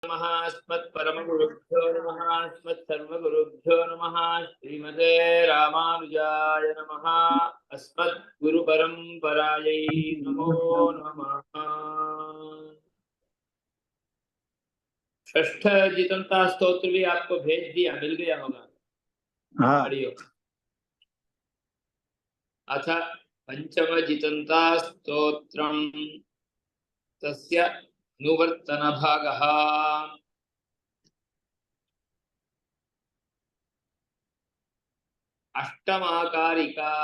नमः अस्मत्परमगुरुभ्यो नमः अस्मत्सर्वगुरुभ्यो नमः श्रीमते रामानुजाय नमः अस्मद्गुरुपरम्परायै नमो नमः। षष्ठ जितंता स्तोत्र भी आपको भेज दिया, मिल गया होगा। हाँ। ऑडियो। अथ पंचम जितंता स्तोत्रम तस्य अनुवर्तन भागः। अष्टमाकारिका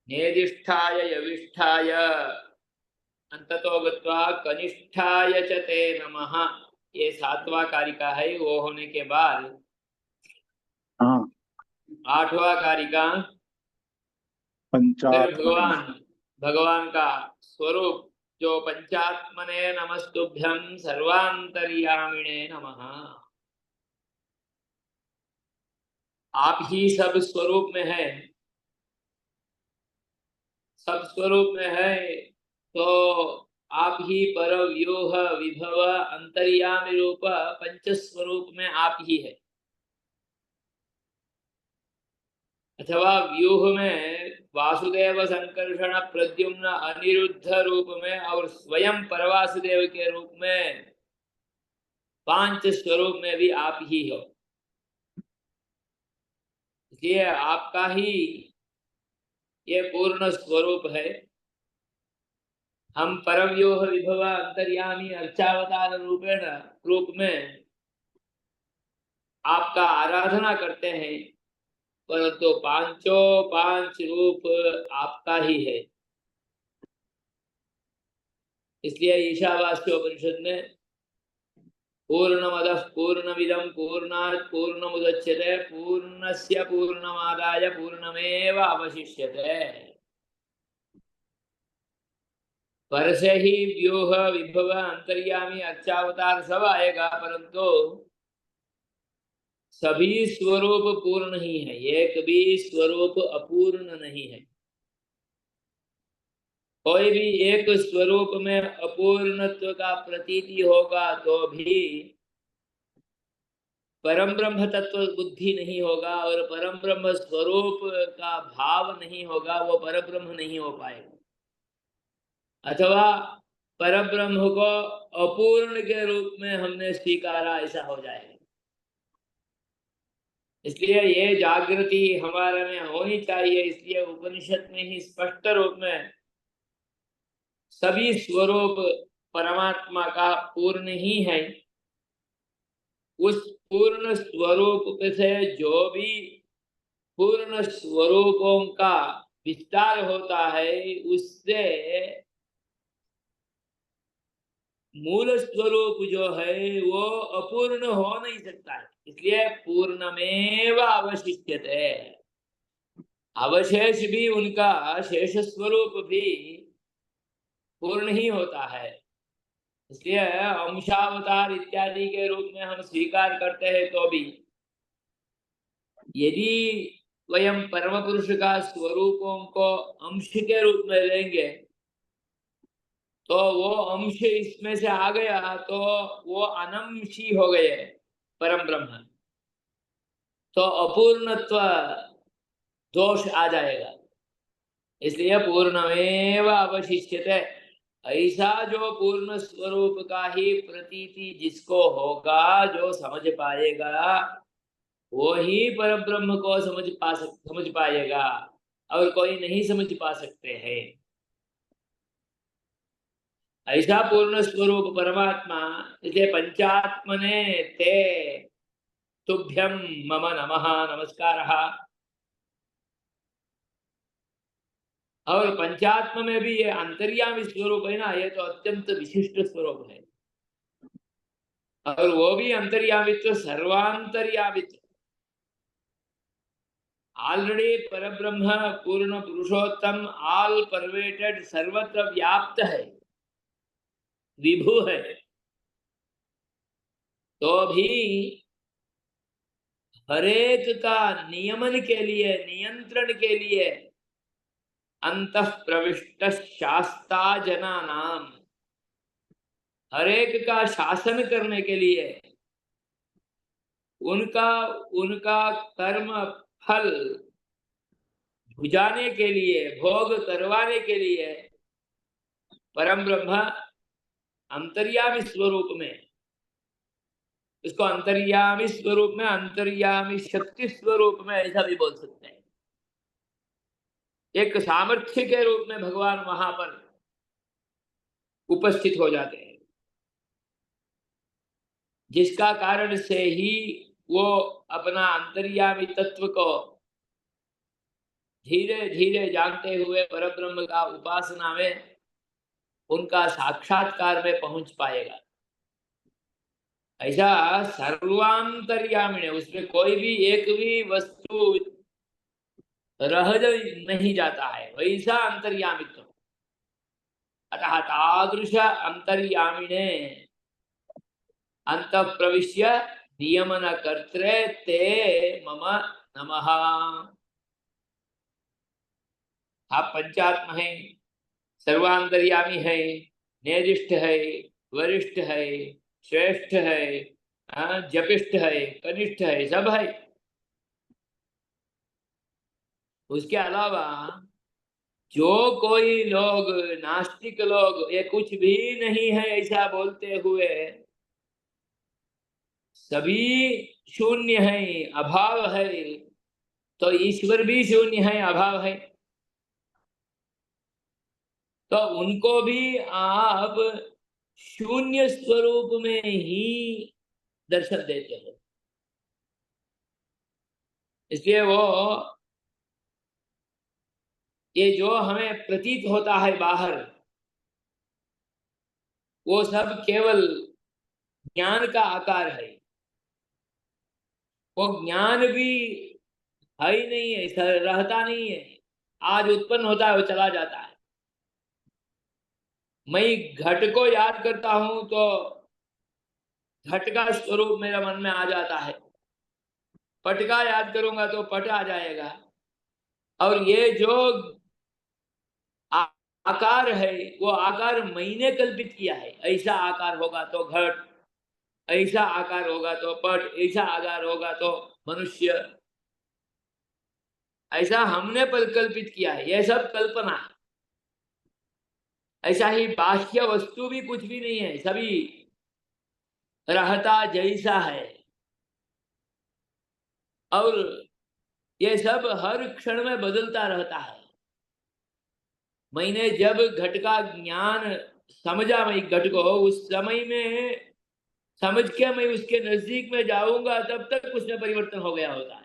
नेदिष्ठाय यविष्ठाय अंततो गत्वा कनिष्ठाय च ते नमः। ये सातवां कारिका है। वो होने के बाद हाँ। आठवां कारिका फिर भगवान का स्वरूप जो पंचात्मने नमस्तुभ्यं सर्वांतर्यामिणे नमः। आप ही सब स्वरूप में है, सब स्वरूप में है, तो आप ही पर व्यूह विभव अंतर्यामी रूप पंच स्वरूप में आप ही है। अथवा व्यूह में वासुदेव संकर्षण प्रद्युम्न अनिरुद्ध रूप में और स्वयं परवासुदेव के रूप में पांच स्वरूप में भी आप ही हो। इसलिए आपका ही ये पूर्ण स्वरूप है। हम परव्यूह विभव अंतर्यामी अर्चावतार रूप में आपका आराधना करते हैं, परंतु पांचों पांच रूप आपका ही है। इसलिए ईशावास्योपनिषद में पूर्णमदः पूर्णमिदं पूर्णात् पूर्णमुदच्यते पूर्णस्य पूर्णमादाय पूर्णमेव अवशिष्यते। पर से ही व्यूह विभव अंतर्यामी अर्चावतार सब आएगा, परंतु सभी स्वरूप पूर्ण ही है, एक भी स्वरूप अपूर्ण नहीं है। कोई भी एक स्वरूप में अपूर्णत्व का प्रतीति होगा तो भी परम ब्रह्म तत्व बुद्धि नहीं होगा, और परम ब्रह्म स्वरूप का भाव नहीं होगा, वो परम ब्रह्म नहीं हो पाएगा। अथवा परम ब्रह्म को अपूर्ण के रूप में हमने स्वीकारा, ऐसा हो जाएगा। इसलिए ये जागृति हमारे में होनी चाहिए। इसलिए उपनिषद में ही स्पष्ट रूप में सभी स्वरूप परमात्मा का पूर्ण ही है। उस पूर्ण स्वरूप से जो भी पूर्ण स्वरूपों का विस्तार होता है, उससे मूल स्वरूप जो है वो अपूर्ण हो नहीं सकता है। इसलिए पूर्णमेव अवशिष्यते। अवशेष भी उनका शेष स्वरूप भी पूर्ण ही होता है। इसलिए अंशावतार इत्यादि के रूप में हम स्वीकार करते हैं, तो भी यदि वयम परम पुरुष का स्वरूपों को अंश के रूप में लेंगे, तो वो अंश इसमें से आ गया तो वो अनंशी हो गए परम ब्रह्म, तो अपूर्णत्व दोष आ जाएगा। इसलिए पूर्णमेव अवशिष्यते। ऐसा जो पूर्ण स्वरूप का ही प्रतीति जिसको होगा, जो समझ पाएगा, वो ही परब्रह्म को समझ पाएगा, और कोई नहीं समझ पा सकते हैं। ऐसा पूर्ण स्वरूप परमात्मा, इसलिए पंचात्मने ते तुभ्यं मम नमः, नमस्कारः। और पंचात्म में भी ये अंतर्यामी स्वरूप है ना, ये तो अत्यंत विशिष्ट स्वरूप है। और वो भी अंतर्यामित्व सर्वांतर्यामित्व। ऑलरेडी परब्रह्म पूर्ण पुरुषोत्तम ऑल परवेटेड सर्वत्र व्याप्त है, विभु है, तो भी हरेक का नियमन के लिए, नियंत्रण के लिए अंतः प्रविष्ट शास्ता जनानाम, हर एक का शासन करने के लिए, उनका उनका कर्म फल भुजाने के लिए, भोग करवाने के लिए परम ब्रह्म अंतर्यामी स्वरूप में, इसको अंतर्यामी स्वरूप में, अंतर्यामी शक्ति स्वरूप में ऐसा भी बोल सकते हैं। एक सामर्थ्य के रूप में भगवान वहां पर उपस्थित हो जाते हैं, जिसका कारण से ही वो अपना अंतर्यामी तत्व को धीरे धीरे जानते हुए परब्रह्म का उपासना में उनका साक्षात्कार में पहुंच पाएगा। ऐसा सर्वांतर्यामी, उसमें कोई भी एक भी वस्तु रह नहीं जाता है, वैसा अंतर्यामित्व। अतः तादृश अंतर्यामिने अंतः प्रविश्य नियमन कर्त्रे ते मम नमः। आप पंचात्म है, सर्वांतर्यामी है, निर्दिष्ट है, वरिष्ठ है, श्रेष्ठ है, जपिष्ठ है, कनिष्ठ है, सब है। उसके अलावा जो कोई लोग, नास्तिक लोग, ये कुछ भी नहीं है ऐसा बोलते हुए सभी शून्य है, अभाव है, तो ईश्वर भी शून्य है, अभाव है, तो उनको भी आप शून्य स्वरूप में ही दर्शन देते हो। इसलिए वो ये जो हमें प्रतीत होता है बाहर, वो सब केवल ज्ञान का आकार है। वो ज्ञान भी है ही नहीं है, रहता नहीं है, आज उत्पन्न होता है, वो चला जाता है। मैं घट को याद करता हूं तो घट का स्वरूप मेरे मन में आ जाता है, पट का याद करूंगा तो पट आ जाएगा। और ये जो आकार है, वो आकार मैंने कल्पित किया है। ऐसा आकार होगा तो घट, ऐसा आकार होगा तो पट, ऐसा आकार होगा तो मनुष्य, ऐसा हमने कल्पित किया है। यह सब कल्पना है। ऐसा ही बाह्य वस्तु भी कुछ भी नहीं है, सभी रहता जैसा है। और ये सब हर क्षण में बदलता रहता है। मैंने जब घट का ज्ञान समझा, मैं घट को उस समय में समझ के मैं उसके नजदीक में जाऊंगा, तब तक उसमें परिवर्तन हो गया होता है।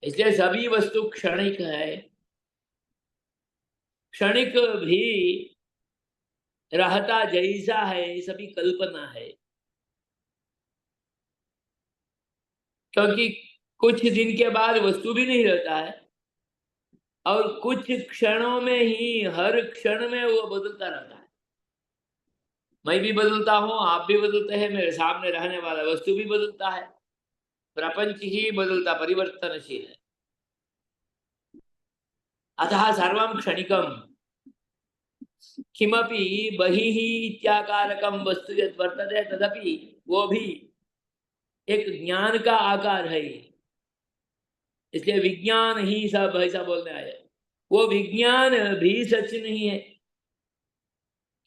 इसलिए सभी वस्तु क्षणिक है, क्षणिक भी रहता जैसा है, सभी कल्पना है। क्योंकि कुछ दिन के बाद वस्तु भी नहीं रहता है, और कुछ क्षणों में ही, हर क्षण में वो बदलता रहता है। मैं भी बदलता हूँ, आप भी बदलते हैं, मेरे सामने रहने वाला वस्तु भी बदलता है, प्रपंच ही बदलता परिवर्तनशील है। अतः सर्वं क्षणिकम् किमपि बहिः इत्याकारकं वस्तु यत् वर्तते तदपि वो भी एक ज्ञान का आकार है। इसलिए विज्ञान ही सब ऐसा बोलने आए। वो विज्ञान भी सच नहीं है,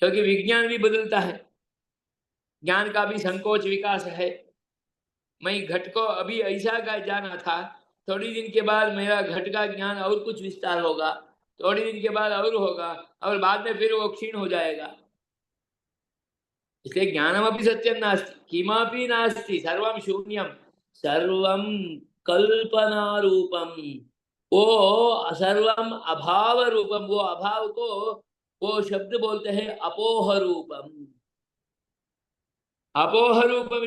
क्योंकि विज्ञान भी बदलता है, ज्ञान का भी संकोच विकास है। मैं घट को अभी ऐसा का जाना था, थोड़ी दिन के बाद मेरा घट का ज्ञान और कुछ विस्तार होगा, थोड़ी दिन के बाद और होगा, और बाद में फिर वो क्षीण हो जाएगा। इसलिए ज्ञानमपि सत्यं नास्ति, किमपि नास्ति, सर्वं शून्यं, सर्वं कल्पना रूपम। वो सर्वम अभाव रूपम, वो अभाव को वो शब्द बोलते हैं अपोह रूपम। अपोह रूपम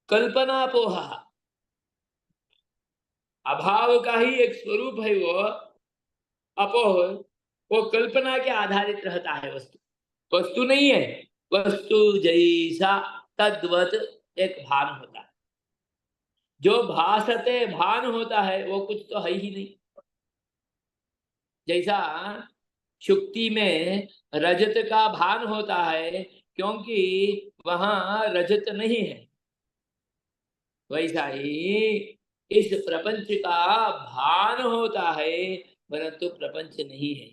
कल्पनापोह, अभाव का ही एक स्वरूप है वो अपोह। वो कल्पना के आधारित रहता है, वस्तु वस्तु नहीं है, वस्तु जैसा तद्वत एक भान होता है। जो भासते भान होता है वो कुछ तो है ही नहीं। जैसा शुक्ति में रजत का भान होता है, क्योंकि वहां रजत नहीं है। वैसा ही इस प्रपंच का भान होता है, परंतु प्रपंच नहीं है।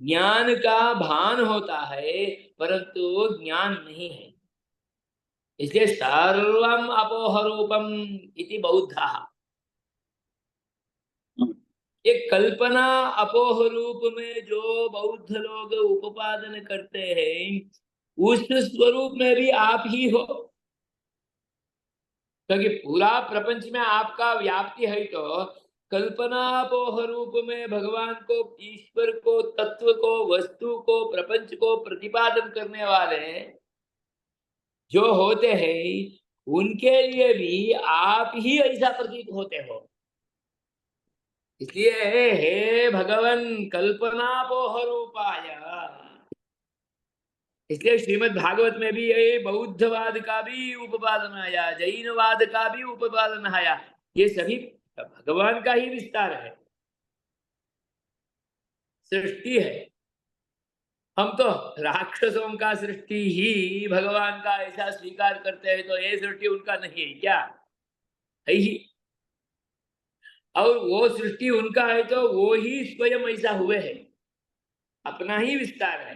ज्ञान का भान होता है, परंतु ज्ञान नहीं है। इसलिए सर्वम अपोह रूपम इति बौद्धः। ये कल्पना अपोह रूप में जो बौद्ध लोग उपादन करते हैं, उस स्वरूप में भी आप ही हो, क्योंकि पूरा प्रपंच में आपका व्याप्ति है। तो कल्पना अपोह रूप में भगवान को, ईश्वर को, तत्व को, वस्तु को, प्रपंच को प्रतिपादन करने वाले जो होते हैं, उनके लिए भी आप ही ऐसा प्रतीत होते हो। इसलिए हे भगवन कल्पनापोह रूपाय। इसलिए श्रीमद् भागवत में भी ये बौद्धवाद का भी उपादन आया, जैनवाद का भी उपादन आया। ये सभी भगवान का ही विस्तार है, सृष्टि है। हम तो राक्षसों का सृष्टि ही भगवान का ऐसा स्वीकार करते हैं, तो ये सृष्टि उनका नहीं है क्या? है ही। और वो सृष्टि उनका है तो वो ही स्वयं ऐसा हुए है, अपना ही विस्तार है।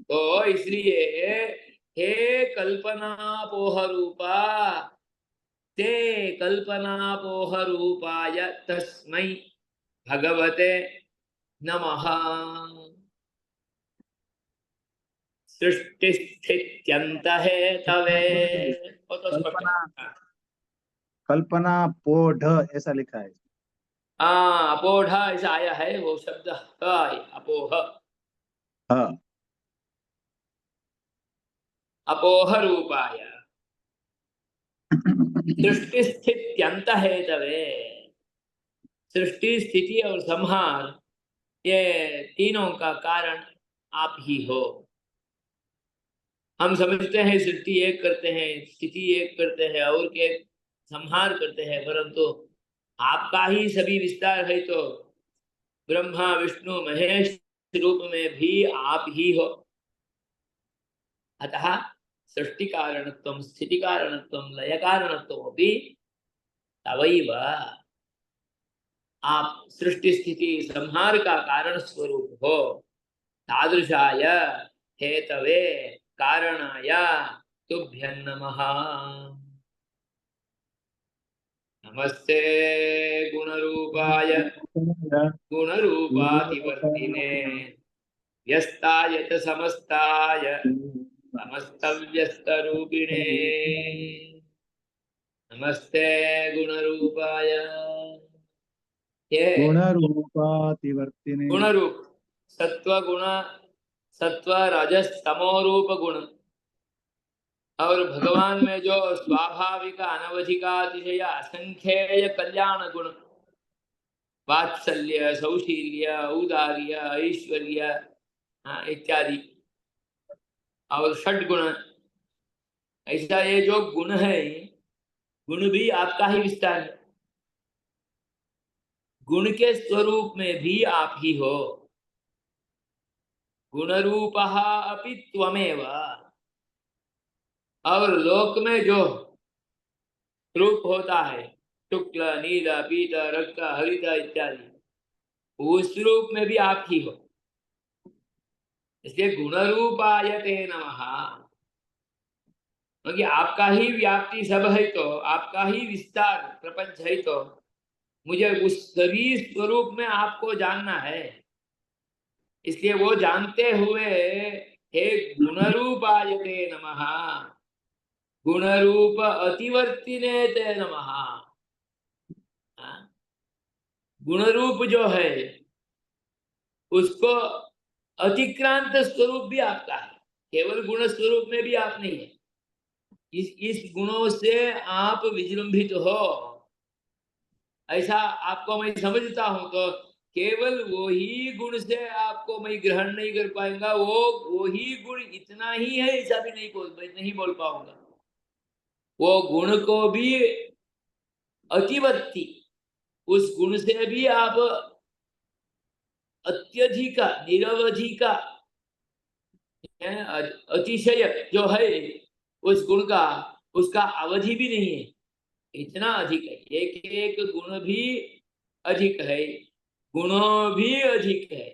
तो इसलिए हे कल्पनापोह रूपा, ते कल्पनापोह रूपाय तस्मै भगवते नमः। सृष्टिस्थित्यंत है तवे। वो तो स्पष्ट कल्पना है। कल्पना पोढ़ ऐसा लिखा है। हाँ, अपोढ़ ऐसा आया है, वो शब्द अपोह, हाँ। अपोह रूपाय सृष्टि स्थित्यंत है तवे। सृष्टि, स्थिति और संहार, ये तीनों का कारण आप ही हो। हम समझते हैं सृष्टि एक करते हैं, स्थिति एक करते हैं, और के संहार करते हैं, परंतु आपका ही सभी विस्तार है। तो ब्रह्मा विष्णु महेश रूप में भी आप ही हो। अतः सृष्टि कारणत्वं, स्थिति कारणत्वं, लय कारणत्वं अपि तवैव। आप सृष्टि स्थिति संहार का कारण स्वरूप हो। तादृशाय हेतवे कारणाय तुभ्यं नमः। नमस्ते गुणरूपाय गुणरूपातिवर्तिने व्यस्ताय च समस्ताय समस्तव्यस्तरूपिणे। नमस्ते गुणरूपाय। ये गुण रूपातिवर्तिने। गुण रूप, सत्व गुण, सत्व रजस तमो रूप गुण, और भगवान में जो स्वाभाविक अनवधिकातिशय असंख्येय कल्याण गुण, वात्सल्य, सौशील्य, औदार्य, ऐश्वर्य इत्यादि, और षड गुण, ऐसा ये जो गुण है, गुण भी आपका ही विस्तार है। गुण के स्वरूप में भी आप ही हो। गुणरूपः अपि त्वमेव। और लोक में जो रूप होता है, शुक्ल, नील, पीत, रक्त, हरित इत्यादि, उस रूप में भी आप ही हो। इसलिए गुणरूपाय ते नमः, क्योंकि आपका ही व्याप्ति सब है, तो आपका ही विस्तार प्रपंच है, तो मुझे उस सभी स्वरूप में आपको जानना है। इसलिए वो जानते हुए हे गुणरूपाय ते नमः, गुणरूप अतिवर्तिने ते नमः। गुणरूप जो है उसको अतिक्रांत स्वरूप भी आपका है, केवल गुण स्वरूप में भी आप नहीं है। इस गुणों से आप विजृंभित हो, ऐसा आपको मैं समझता हूं। तो केवल वो ही गुण से आपको मैं ग्रहण नहीं कर पाऊंगा, वो ही गुण इतना ही है ऐसा भी नहीं बोल पाऊंगा। वो गुण को भी अतिवर्ती, उस गुण से भी आप अत्यधिक निरवधिक अतिशय जो है उस गुण का, उसका अवधि भी नहीं है, इतना अधिक है। एक एक गुण भी अधिक है, गुणों भी अधिक है,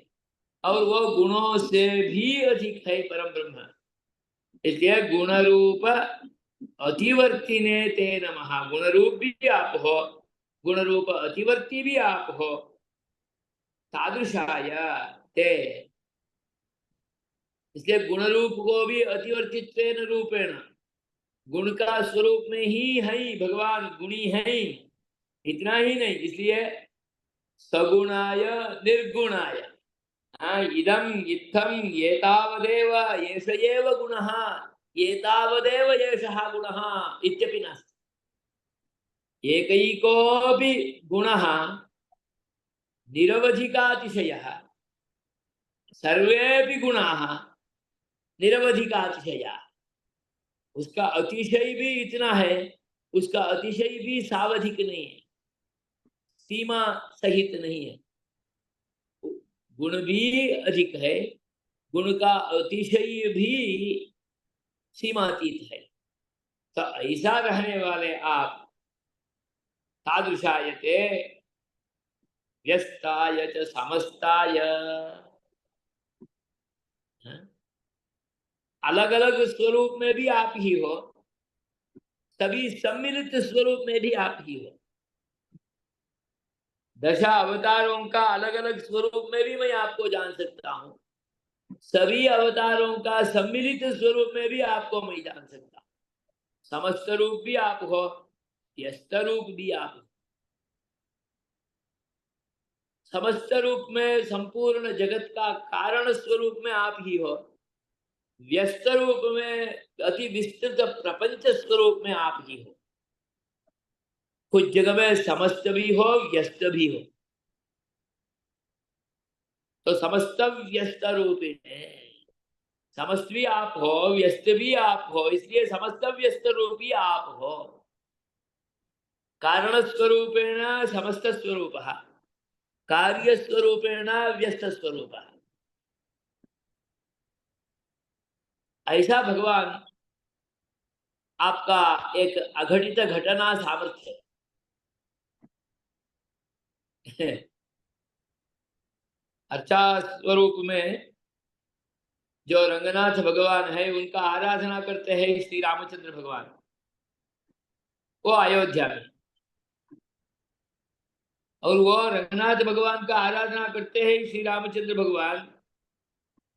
और वो गुणों से भी अधिक है परम ब्रह्म। इसलिए गुण रूप अतिवर्तिने ते नमः। गुण रूप भी आप हो, गुण रूप अतिवर्ती भी आप हो, तादृशाय ते। इसलिए गुण रूप को भी अतिवर्तित्वेन रूपेण, गुण का स्वरूप में ही है भगवान, गुणी है, इतना ही नहीं, इसलिए सगुणाय निर्गुणाय, इदम इत्थम एतावदेव एष एव गुणः, एतावदेव एषः गुणः इत्यपि नास्ति। एकैकोऽपि गुणः निरवधिकातिशयः, सर्वेऽपि गुणाः निरवधिकातिशयाः। उसका अतिशय भी इतना है, उसका अतिशय भी सावधिक नहीं है, सीमा सहित नहीं है। गुण भी अधिक है, गुण का अतिशय भी सीमातीत है। तो ऐसा रहने वाले आप, तादृशाय ते व्यस्ताय च समस्ताय, अलग अलग स्वरूप में भी आप ही हो, सभी सम्मिलित स्वरूप में भी आप ही हो। दशा अवतारों का अलग अलग स्वरूप में भी मैं आपको जान सकता हूं, सभी अवतारों का सम्मिलित स्वरूप में भी आपको मैं जान सकता हूं। समस्त रूप भी आप हो, व्यस्त रूप भी आप हो। समस्त रूप में संपूर्ण जगत का कारण स्वरूप में आप ही हो, व्यस्त रूप में अति विस्तृत प्रपंच स्वरूप में आप ही हो। कुछ जगह में समस्त भी हो, व्यस्त भी हो, तो समस्त व्यस्त रूपी है। समस्त भी आप हो, व्यस्त भी आप हो, इसलिए समस्त व्यस्त रूपी आप हो। कारण स्वरूपेण समस्त स्वरूपः, कार्य स्वरूपेण व्यस्त स्वरूपः। ऐसा भगवान आपका एक अघटित घटना सामर्थ्य है। अर्चा स्वरूप में जो रंगनाथ भगवान है, उनका आराधना करते हैं श्री रामचंद्र भगवान, वो अयोध्या में, और वो रंगनाथ भगवान का आराधना करते हैं श्री रामचंद्र भगवान।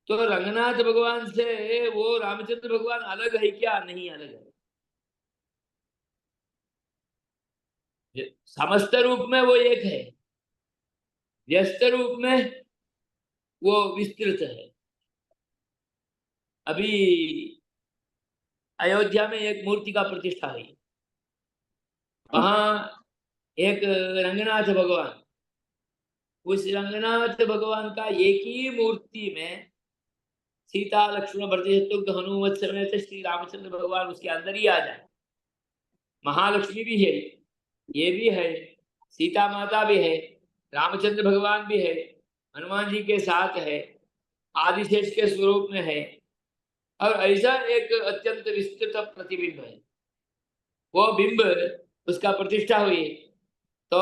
तो रंगनाथ भगवान से वो रामचंद्र भगवान अलग है क्या? नहीं अलग है। समस्त रूप में वो एक है, व्यस्त रूप में वो विस्तृत है। अभी अयोध्या में एक मूर्ति का प्रतिष्ठा हुई, वहां एक रंगनाथ भगवान, उस रंगनाथ भगवान का एक ही मूर्ति में सीता लक्ष्मण भरत शत्रुघ्न हनुमत समेत श्री रामचंद्र भगवान उसके अंदर ही आ जाए। महालक्ष्मी भी है, ये भी है, सीता माता भी है, रामचंद्र भगवान भी है, हनुमान जी के साथ है, आदिशेष के स्वरूप में है, और ऐसा एक अत्यंत विस्तृत प्रतिबिंब है। वो बिंब उसका प्रतिष्ठा हुई तो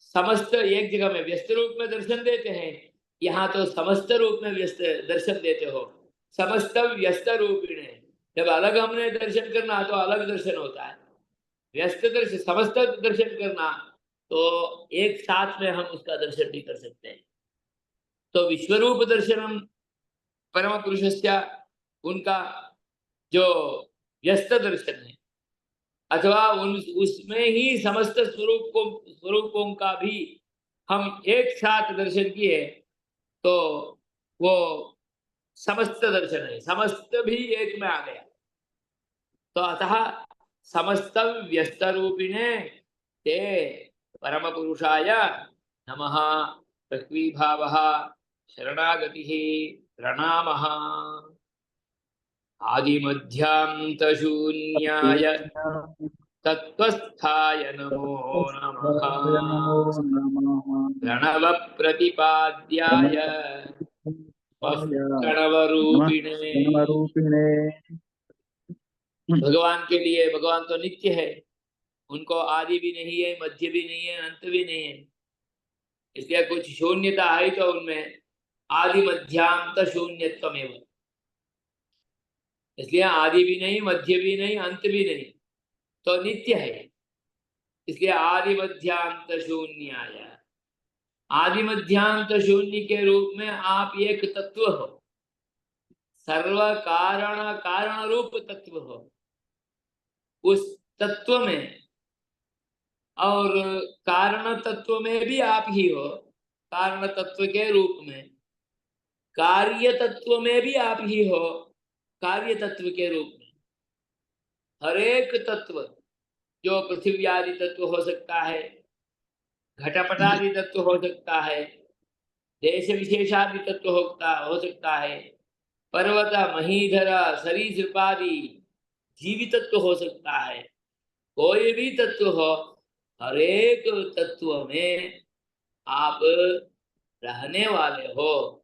समस्त एक जगह में व्यस्त रूप में दर्शन देते हैं, यहाँ तो समस्त रूप में व्यस्त दर्शन देते हो। समस्त व्यस्त रूपिण है, जब अलग हमने दर्शन करना तो अलग दर्शन होता है, व्यस्त दर्शन समस्त दर्शन करना तो एक साथ में हम उसका दर्शन भी कर सकते हैं। तो विश्वरूप दर्शनम परम पुरुषस्य, उनका जो व्यस्त दर्शन है, अथवा उसमें ही समस्त स्वरूपों का भी हम एक साथ दर्शन किए तो वो समस्त दर्शन है, समस्त भी एक में आ गया। तो अतः समस्त व्यस्त रूपिणे ते परम पुरुषाय नमः। पृथ्वी भावः शरणागतिः प्रणामः। आदिमध्यांत शून्याय तत्वस्थाय नमो नमः। नमो नमः। प्रणव प्रतिपाद्याय प्रणव नमः रूपिणे। प्रणवरूपिणे। भगवान के लिए, भगवान तो नित्य है, उनको आदि भी नहीं है, मध्य भी नहीं है, अंत भी नहीं है, इसलिए कुछ शून्यता है तो उनमें आदि मध्यांत शून्यत्वमेव, इसलिए आदि भी नहीं, मध्य भी नहीं, अंत भी नहीं, तो नित्य है, इसलिए आदि मध्यांत शून्याय। आदि मध्यांत शून्य के रूप में आप एक तत्व हो, सर्व कारण कारण रूप तत्व हो, उस तत्व में और कारण तत्व में भी आप ही हो, कारण तत्व के रूप में, कार्य तत्व में भी आप ही हो, कार्य तत्व के रूप में। हर एक तत्व, जो पृथ्वी आदि तत्व हो सकता है, घटपटादि तत्व हो सकता है, देश विशेषादि तत्व हो सकता है, पर्वत महीधर सरीसृपादि जीवित तत्व हो सकता है, कोई भी तत्व हो, हर एक तत्व में आप रहने वाले हो।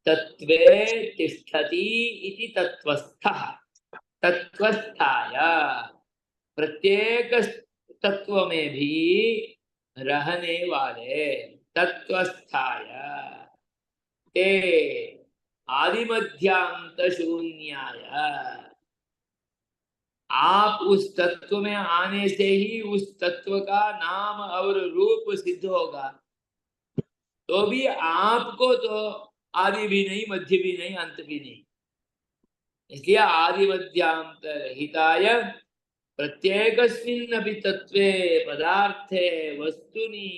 तत्वे तिष्ठति इति तत्वस्थः, तत्वस्थाय, प्रत्येक तत्व में भी रहने वाले, तत्वस्थाय ते आदिमध्यांत शून्याय। आप उस तत्व में आने से ही उस तत्व का नाम और रूप सिद्ध होगा, तो भी आपको तो आदि भी नहीं, मध्य भी नहीं, अंत भी नहीं, इसलिए आदि मध्यांत रहिताय प्रत्येकस्मिन्नपि तत्वे पदार्थे वस्तुनि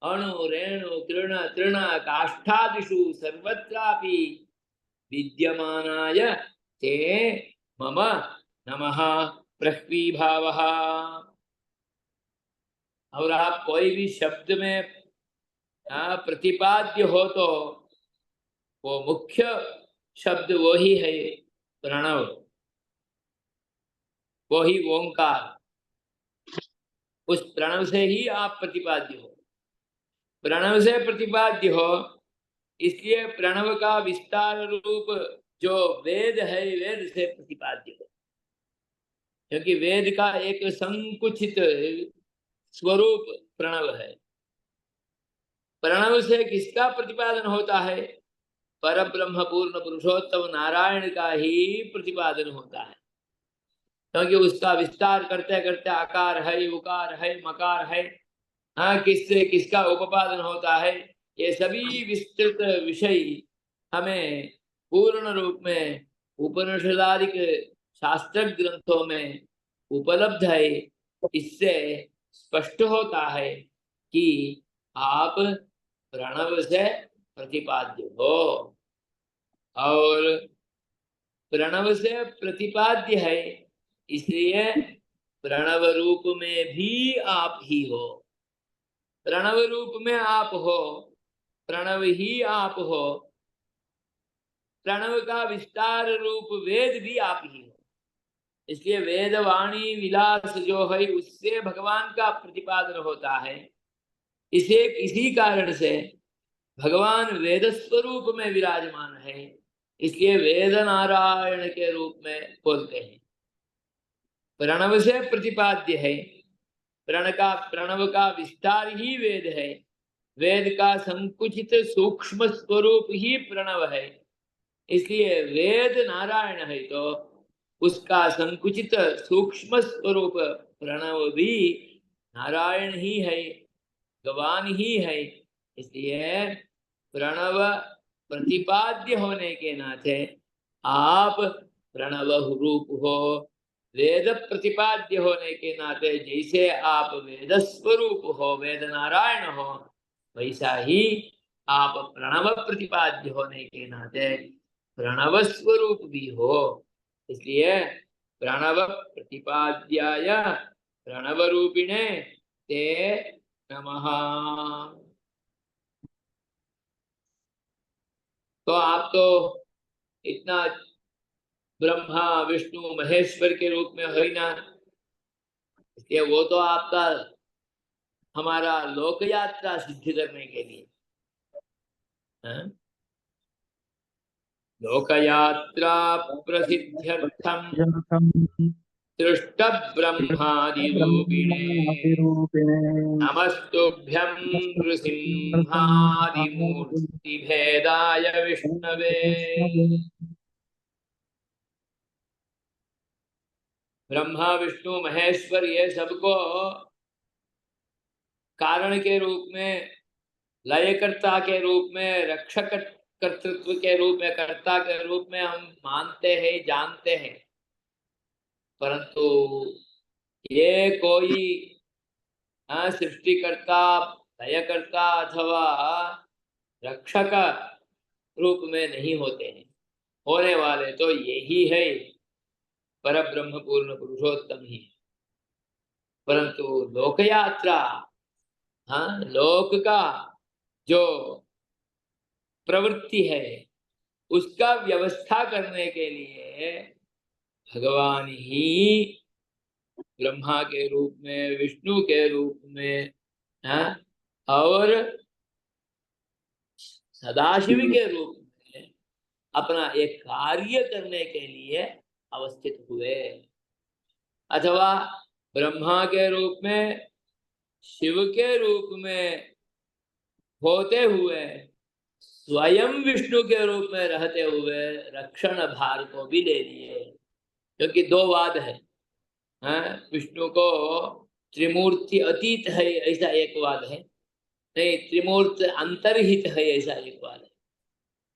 अणु रेणु तृण तृण काष्ठादिषु सर्वत्रापि विद्यमानाय ते मम नमः प्रह्वीभावः। और आप कोई भी शब्द में प्रतिपाद्य हो तो वो मुख्य शब्द वो ही है प्रणव, वो ही ओंकार, उस प्रणव से ही आप प्रतिपाद्य हो, प्रणव से प्रतिपाद्य हो, इसलिए प्रणव का विस्तार रूप जो वेद है, वेद से प्रतिपाद्य हो, क्योंकि वेद का एक संकुचित स्वरूप प्रणव है। प्रणव से किसका प्रतिपादन होता है? परब्रह्म पूर्ण पुरुषोत्तम नारायण का ही प्रतिपादन होता है, क्योंकि उसका विस्तार करते करते आकार है, उकार है, मकार है, हाँ, किससे किसका उपादान होता है, ये सभी विस्तृत विषय हमें पूर्ण रूप में उपनिषदादिक शास्त्र ग्रंथों में उपलब्ध है। इससे स्पष्ट होता है कि आप प्रणव से प्रतिपाद्य हो, और प्रणव से प्रतिपाद्य है, इसलिए प्रणव रूप में भी आप ही हो, प्रणव रूप में आप हो, प्रणव ही आप हो, प्रणव का विस्तार रूप वेद भी आप ही हो, इसलिए वेद वाणी विलास जो है उससे भगवान का प्रतिपादन होता है। इसी कारण से भगवान वेद स्वरूप में विराजमान है, इसलिए वेद नारायण के रूप में बोलते हैं। प्रणव से प्रतिपाद्य है, प्रणव का विस्तार ही वेद है, वेद का संकुचित सूक्ष्म स्वरूप ही प्रणव है, इसलिए वेद नारायण है तो उसका संकुचित सूक्ष्म स्वरूप प्रणव भी नारायण ही है, भगवान ही है, इसलिए प्रणव प्रतिपाद्य होने के नाते आप प्रणव रूप हो, वेद प्रतिपाद्य होने के नाते जैसे आप वेद स्वरूप हो, वेद नारायण हो, वैसा ही आप प्रणव प्रतिपाद्य होने के नाते प्रणव स्वरूप भी हो, इसलिए प्रणव प्रतिपाद्याय प्रणव रूपिणे ते नमः। तो आप तो इतना ब्रह्मा विष्णु महेश्वर के रूप में है ना, इसलिए वो तो आपका हमारा लोक यात्रा सिद्ध करने के लिए, हाँ? लोक यात्रा प्रसिद्ध्यर्थम सृष्ट ब्रह्मादिरूपिणे नमस्तुभ्यं नृसिंहादिमूर्तिभेदाय विष्णवे। ब्रह्मा विष्णु महेश्वर ये सबको कारण के रूप में, लयकर्ता के रूप में, रक्षक कर्तृत्व के रूप में, कर्ता के रूप में हम मानते हैं, जानते हैं, परंतु ये कोई सृष्टिकर्ता, लयकर्ता अथवा रक्षक रूप में नहीं होते हैं। होने वाले तो यही है, परब्रह्म पूर्ण पुरुषोत्तम ही। परंतु लोक यात्रा, हाँ, लोक का जो प्रवृत्ति है उसका व्यवस्था करने के लिए भगवान ही ब्रह्मा के रूप में, विष्णु के रूप में, हाँ, और सदाशिव के रूप में अपना एक कार्य करने के लिए अवस्थित हुए। अथवा ब्रह्मा के रूप में, शिव के रूप में होते हुए स्वयं विष्णु के रूप में रहते हुए रक्षण भार को भी ले लिए, क्योंकि दो वाद है। विष्णु को त्रिमूर्ति अतीत है ऐसा एक वाद है, नहीं त्रिमूर्त अंतर्हित है ऐसा एक वाद है।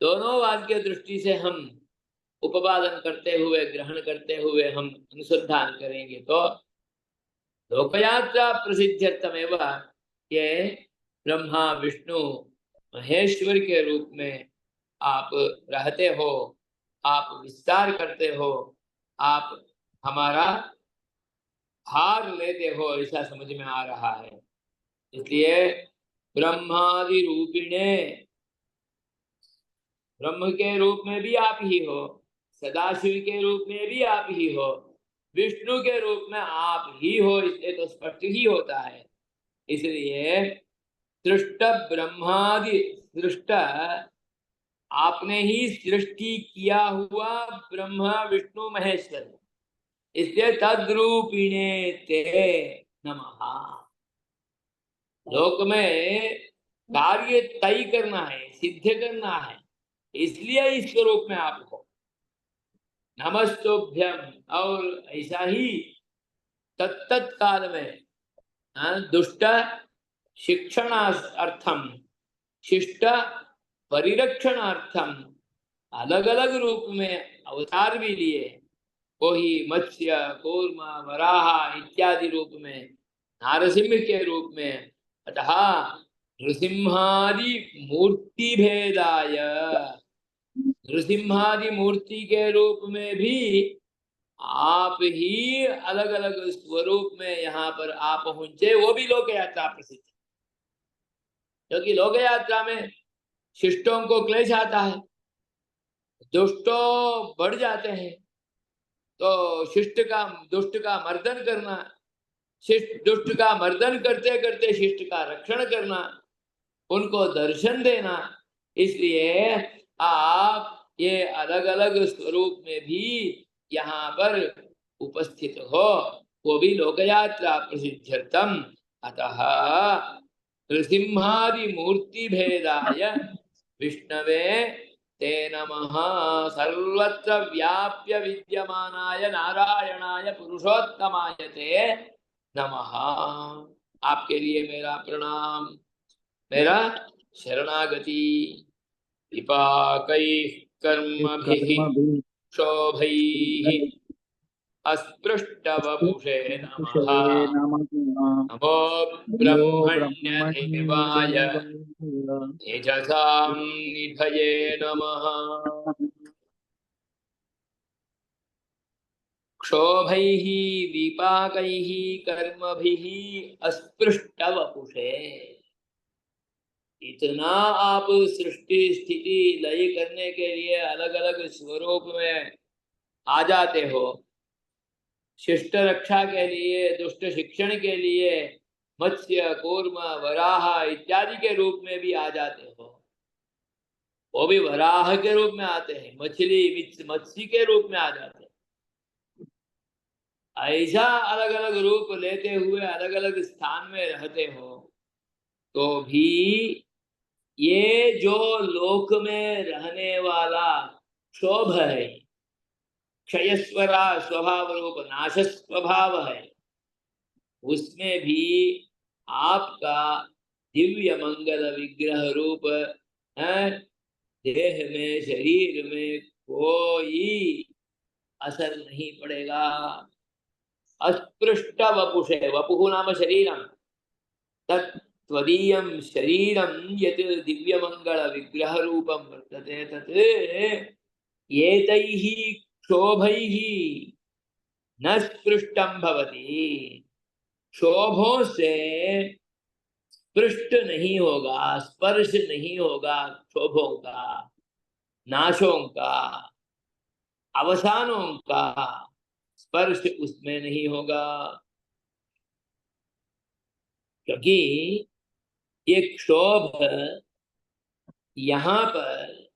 दोनों वाद के दृष्टि से हम उपादन करते हुए, ग्रहण करते हुए हम अनुसंधान करेंगे तो लोकयात्रा प्रसिद्ध्यर्थमेव ये ब्रह्मा विष्णु महेश्वर के रूप में आप रहते हो, आप विस्तार करते हो, आप हमारा भार लेते हो, ऐसा समझ में आ रहा है। इसलिए ब्रह्मादि रूपिणे, ब्रह्म के रूप में भी आप ही हो, सदाशिव के रूप में भी आप ही हो, विष्णु के रूप में आप ही हो, इसलिए तो स्पष्ट ही होता है। इसलिए सृष्ट ब्रह्मादि, सृष्ट आपने ही सृष्टि किया हुआ ब्रह्मा विष्णु महेश्वर, इसलिए तद्रूपिणे ते नमः। लोक में कार्य तय करना है, सिद्ध करना है, इसलिए इस स्वरूप में आपको नमस्तुभ्यम। और ऐसा ही तत्त काल में दुष्ट शिक्षणार्थम, शिष्ट परिरक्षणार्थम अलग अलग रूप में अवतार भी लिए। कोई मत्स्य, कूर्म, वराह इत्यादि रूप में, नारसिंह के रूप में, अतः नृसिंहादि मूर्ति भेदाय, नृसिंहादि मूर्ति के रूप में भी आप ही अलग अलग स्वरूप में यहाँ पर आप पहुंचे, वो भी लोक यात्रा प्रसिद्ध है। क्योंकि लोक यात्रा में शिष्टों को क्लेश आता है, दुष्टों बढ़ जाते हैं, तो शिष्ट का, दुष्ट का मर्दन करना, शिष्ट दुष्ट का मर्दन करते करते शिष्ट का रक्षण करना, उनको दर्शन देना। इसलिए आप ये अलग अलग स्वरूप में भी यहाँ पर उपस्थित हो, वो भी लोकयात्रा प्रसिद्ध्यर्थम। अतः नृसिंहादि मूर्ति भेदाय विष्णवे ते नमः। सर्वत्र व्याप्य विद्यमानाय नारायणाय पुरुषोत्तमाय ते नमः। आपके लिए मेरा प्रणाम, मेरा शरणागति। विपाकैः कर्मभिः क्षोभैः अस्पृष्टवपुषे नमः। नमो ब्रह्मण्यदेवाय तेजसां निधये नमः। क्षोभैः विपाकैः कर्मभिः अस्पृष्टवपुषे, इतना आप सृष्टि स्थिति लय करने के लिए अलग अलग स्वरूप में आ जाते हो, शिष्ट रक्षा के लिए, दुष्ट शिक्षण के लिए मत्स्य, कूर्म, वराह इत्यादि के रूप में भी आ जाते हो। वो भी वराह के रूप में आते हैं, मछली मत्स्य के रूप में आ जाते हैं। ऐसा अलग अलग रूप लेते हुए अलग अलग स्थान में रहते हो, तो भी ये जो लोक में रहने वाला क्षोभ है, क्षयस्वरा स्वभाव रूप नाश स्वभाव है, उसमें भी आपका दिव्य मंगल विग्रह रूप है, देह में, शरीर में कोई असर नहीं पड़ेगा। अस्पृष्ट वपुषे, वपुः नाम शरीरम, तत्त्वदीयं शरीरं यत् दिव्य मंगल विग्रह रूपं वर्तते, तत् एतैः क्षोभैः न स्पृष्टं भवति। क्षोभों से स्पृष्ट नहीं होगा, स्पर्श नहीं होगा, क्षोभों का, नाशों का, अवसानों का स्पर्श उसमें नहीं होगा, क्योंकि ये क्षोभ यहाँ पर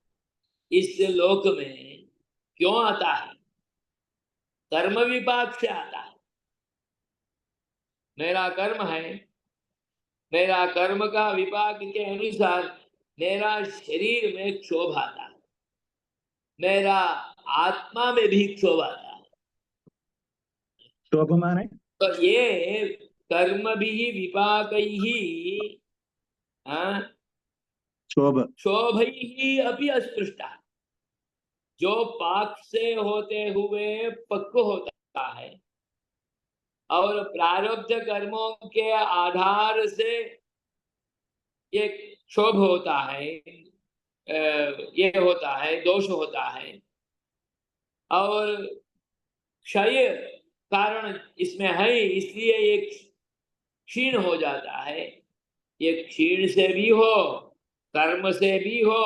इस लोक में क्यों आता है? कर्म विपाक से आता है। मेरा कर्म है, मेरा कर्म का विपाक के अनुसार मेरा शरीर में क्षोभ आता है, मेरा आत्मा में भी क्षोभ आता है। क्षोभ माने तो ये कर्म भी विपाक ही क्षोभ ही अभी अस्पृष्टा, जो पाक से होते हुए पक्व होता है और प्रारब्ध कर्मों के आधार से ये क्षोभ होता है, ये होता है, दोष होता है, और क्षय कारण इसमें है, इसलिए ये क्षीण हो जाता है। ये क्षीण से भी हो, कर्म से भी हो,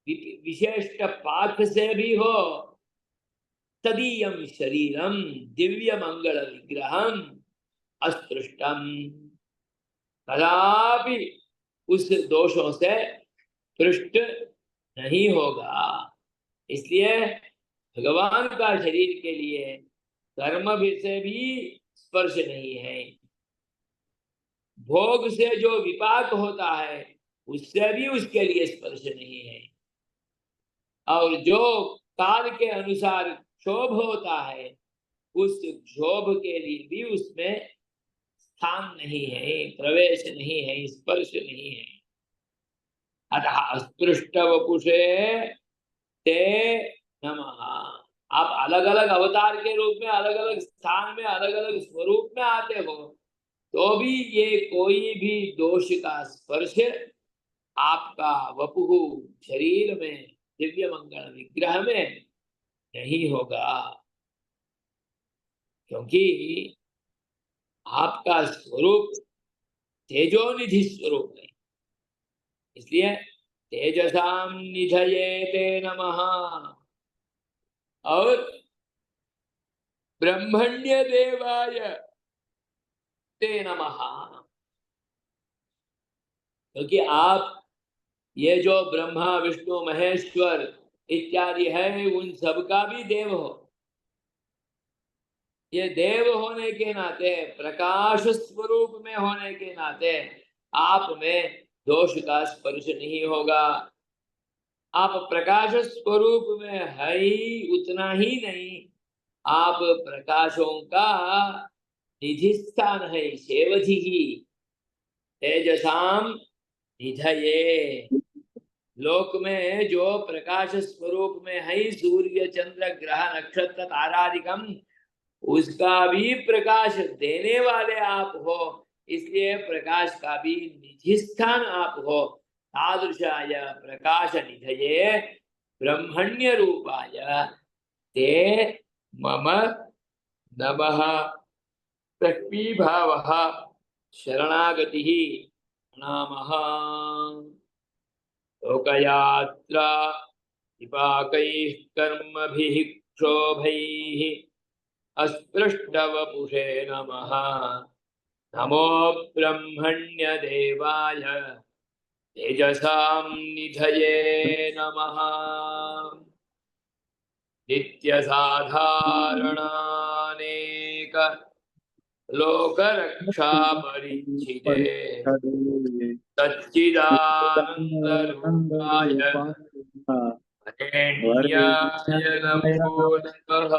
विशिष्ट पाठ से भी हो, तदीयम शरीरम दिव्य मंगल विग्रहम अस्पृष्टम, कदापि उस दोषों से पृष्ठ नहीं होगा। इसलिए भगवान का शरीर के लिए कर्म से भी स्पर्श नहीं है, भोग से जो विपाक होता है उससे भी उसके लिए स्पर्श नहीं है, और जो काल के अनुसार क्षोभ होता है उस क्षोभ के लिए भी उसमें स्थान नहीं है, प्रवेश नहीं है, स्पर्श नहीं है। अतः अस्पृष्ट वपुषे ते नमः। आप अलग अलग अवतार के रूप में, अलग अलग स्थान में, अलग अलग स्वरूप में आते हो, तो भी ये कोई भी दोष का स्पर्श आपका वपुः शरीर में, दिव्य मंगल विग्रह में नहीं होगा, क्योंकि आपका स्वरूप तेजोनिधि स्वरूप है। इसलिए तेजसाम निधयेते नमः और ब्रह्मण्य देवाय ते नमः, क्योंकि आप ये जो ब्रह्मा विष्णु महेश्वर इत्यादि है उन सबका भी देव हो। ये देव होने के नाते, प्रकाश स्वरूप में होने के नाते आप में दोष का स्पर्श नहीं होगा। आप प्रकाश स्वरूप में है ही, उतना ही नहीं, आप प्रकाशों का निधि स्थान है, सेवधि ही तेजसाम निधये। लोक में जो प्रकाश स्वरूप में है, सूर्य चंद्र ग्रह नक्षत्र तारादिकम, उसका भी प्रकाश देने वाले आप हो, इसलिए प्रकाश का भी निधि स्थान आप हो। तादृशाय प्रकाश निधये ब्रह्मण्य रूपाय ते मम नमः प्रक्वीभावः शरणागतिः प्रणामः। लोकयात्रा विपाकैः कर्मभिः क्षोभैः अस्पृष्टवपुषे नमः। नमो ब्रह्मण्यदेवाय तेजसां निधये नमः। नित्यसाधारणानेक लोकरक्षापरिच्छिदे सच्चिदानन्दरूपाय वरेण्याय नमो नमः।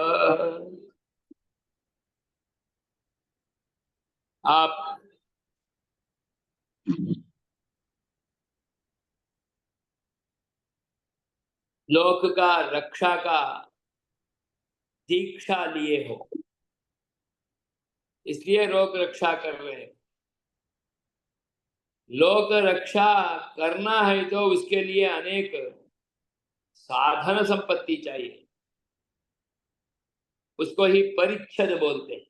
आप लोक का रक्षा का दीक्षा लिए हो, इसलिए लोक रक्षा कर रहे हैं। लोक रक्षा करना है तो उसके लिए अनेक साधन संपत्ति चाहिए, उसको ही परिच्छद बोलते हैं।